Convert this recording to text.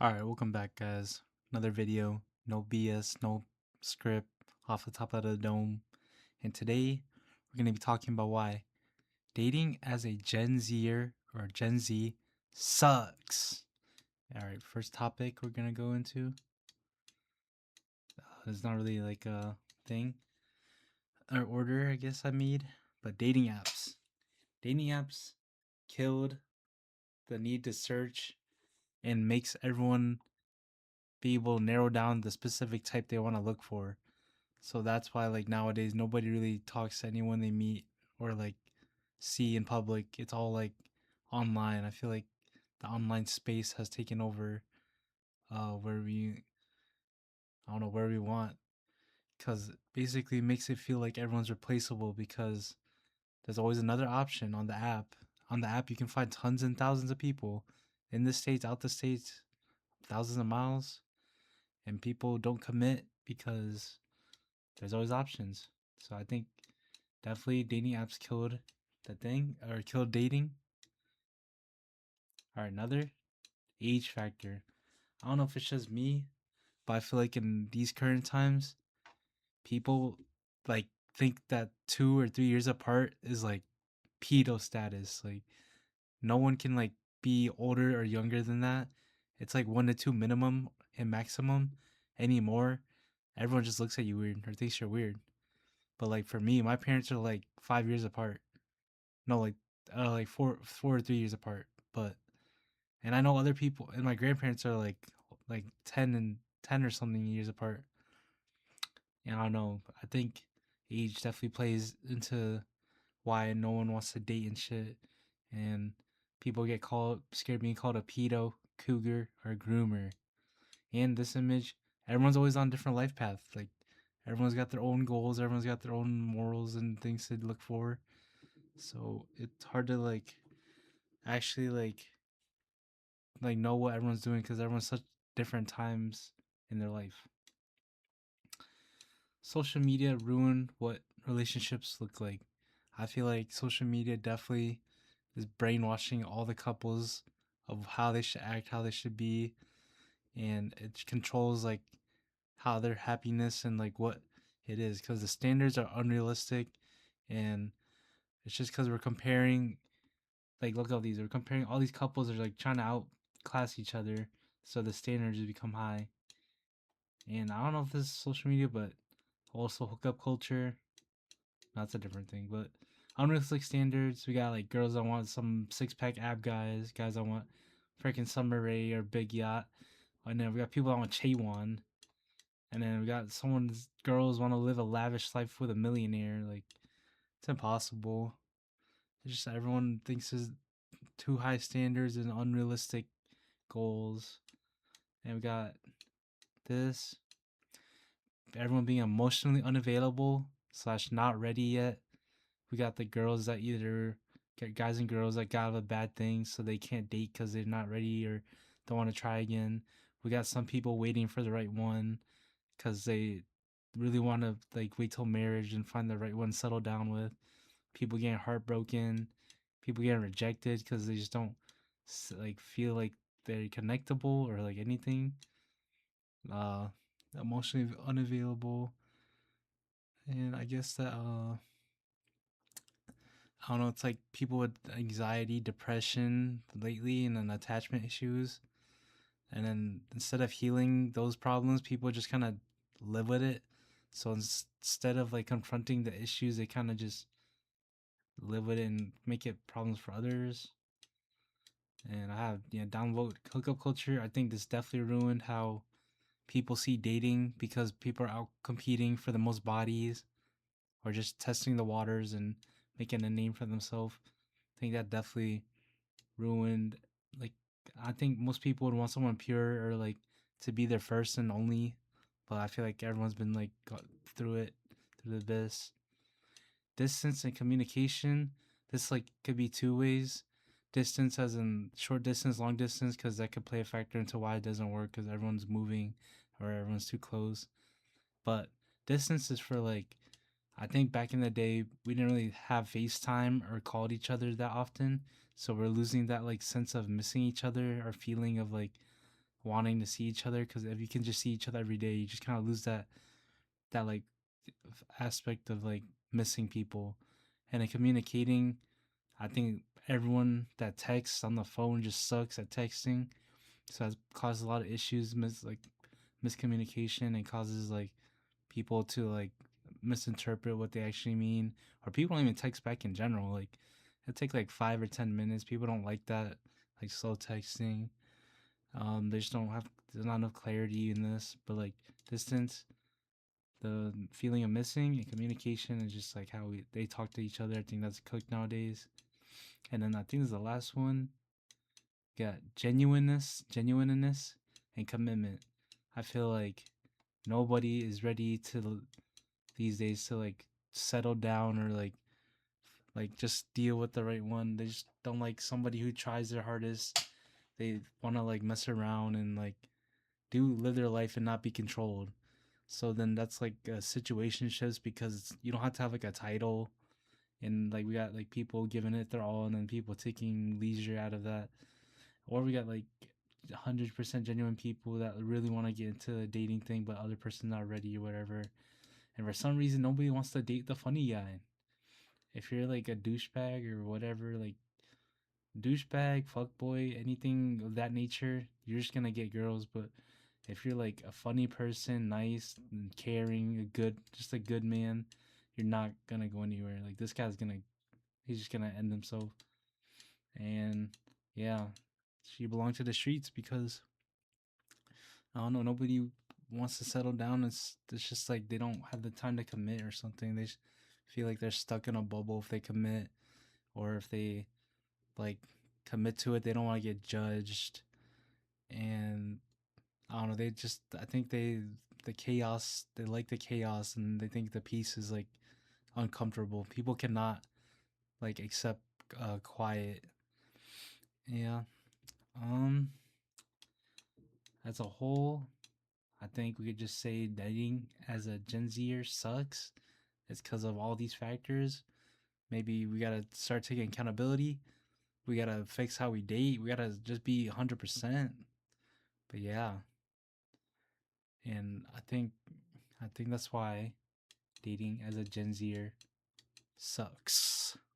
Alright, welcome back, guys. Another video. No BS, no script, off the top of the dome. And today, we're going to be talking about why dating as a Gen Zer or Gen Z sucks. Alright, first topic we're going to go into. It's not really like a thing or order, I guess I made, but dating apps. Dating apps killed the need to search and makes everyone be able to narrow down the specific type they want to look for. So that's why like nowadays nobody really talks to anyone they meet or like see in public. It's all like online. I feel like the online space has taken over where we I don't know where we want, cuz basically it makes it feel like everyone's replaceable because there's always another option on the app. On the app you can find tons and thousands of people in the states, out the states, thousands of miles, and people don't commit because there's always options. So I think definitely dating apps killed the thing or killed dating. All right, another age factor. I don't know if it's just me, but I feel like in these current times, people like think that 2 or 3 years apart is like pedo status. Like no one can like be older or younger than that. It's like 1 to 2 minimum and maximum. Anymore, everyone just looks at you weird or thinks you're weird. But like for me, my parents are like 5 years apart. No, like 4 or 3 years apart. But and I know other people, and my grandparents are like 10 or something years apart. And I don't know. I think age definitely plays into why no one wants to date and shit. And people get called scared being called a pedo, cougar, or groomer. And this image, everyone's always on a different life path. Like everyone's got their own goals, everyone's got their own morals and things to look for. So it's hard to actually know what everyone's doing because everyone's such different times in their life. Social media ruined what relationships look like. I feel like social media definitely is brainwashing all the couples of how they should act, how they should be, and it controls like how their happiness and like what it is because the standards are unrealistic, and it's just because we're comparing. Like look at these, we're comparing all these couples are like trying to outclass each other, so the standards just become high. And I don't know if this is social media, but also hookup culture. That's a different thing. But unrealistic standards. We got like girls that want some 6 pack ab guys, guys that want freaking Summer Rae or Big Yacht. And then we got people that want Chaywan. And then we got someone's girls want to live a lavish life with a millionaire. Like it's impossible. It's just everyone thinks there's too high standards and unrealistic goals. And we got this everyone being emotionally unavailable slash not ready yet. We got the girls that either get guys and girls that got a bad thing so they can't date because they're not ready or don't want to try again. We got some people waiting for the right one because they really want to like wait till marriage and find the right one to settle down with. People getting heartbroken, people getting rejected because they just don't like feel like they're connectable or like anything. Uh, Emotionally unavailable, and I guess that I don't know. It's like people with anxiety, depression lately, and then attachment issues. And then instead of healing those problems, people just kind of live with it. So instead of like confronting the issues, they kind of just live with it and make it problems for others. And I have downvote hookup culture. I think this definitely ruined how people see dating because people are out competing for the most bodies or just testing the waters and making a name for themselves. I think that definitely ruined. Like, I think most people would want someone pure or like to be their first and only, but I feel like everyone's been like got through it, through the abyss. Distance and communication. This like could be two ways. Distance as in short distance, long distance, because that could play a factor into why it doesn't work because everyone's moving or everyone's too close. But distance is for like, I think back in the day we didn't really have FaceTime or called each other that often, so we're losing that like sense of missing each other or feeling of like wanting to see each other, because if you can just see each other every day, you just kind of lose that like aspect of like missing people. And in communicating, I think everyone that texts on the phone just sucks at texting, so that causes a lot of issues, miscommunication, and causes like people to like misinterpret what they actually mean, or people don't even text back in general. Like it take like 5 or 10 minutes. People don't like that, like slow texting. They just don't have there's not enough clarity in this, but like distance, the feeling of missing and communication is just like how they talk to each other. I think that's cooked nowadays. And then I think this is the last one. Got genuineness, and commitment. I feel like nobody is ready to these days to like settle down or like just deal with the right one. They just don't like somebody who tries their hardest. They want to like mess around and like do live their life and not be controlled. So then that's like a situation shifts, because you don't have to have like a title, and like we got like people giving it their all and then people taking leisure out of that, or we got like 100% genuine people that really want to get into the dating thing but other person's not ready or whatever. And for some reason nobody wants to date the funny guy. If you're like a douchebag or whatever, like douchebag, fuckboy, anything of that nature, you're just gonna get girls. But if you're like a funny person, nice and caring, just a good man, you're not gonna go anywhere. Like this guy's he's just gonna end himself. And yeah, she belonged to the streets because I don't know, nobody wants to settle down. It's just like they don't have the time to commit or something. They just feel like they're stuck in a bubble if they commit, or if they like commit to it, they don't want to get judged. And I don't know, I think the chaos, they like the chaos, and they think the peace is like uncomfortable. People cannot like accept quiet. Yeah. Um as a whole, I think we could just say dating as a Gen Zer sucks. It's because of all these factors. Maybe we gotta start taking accountability. We gotta fix how we date. We gotta just be 100%. But yeah, and I think that's why dating as a Gen Zer sucks.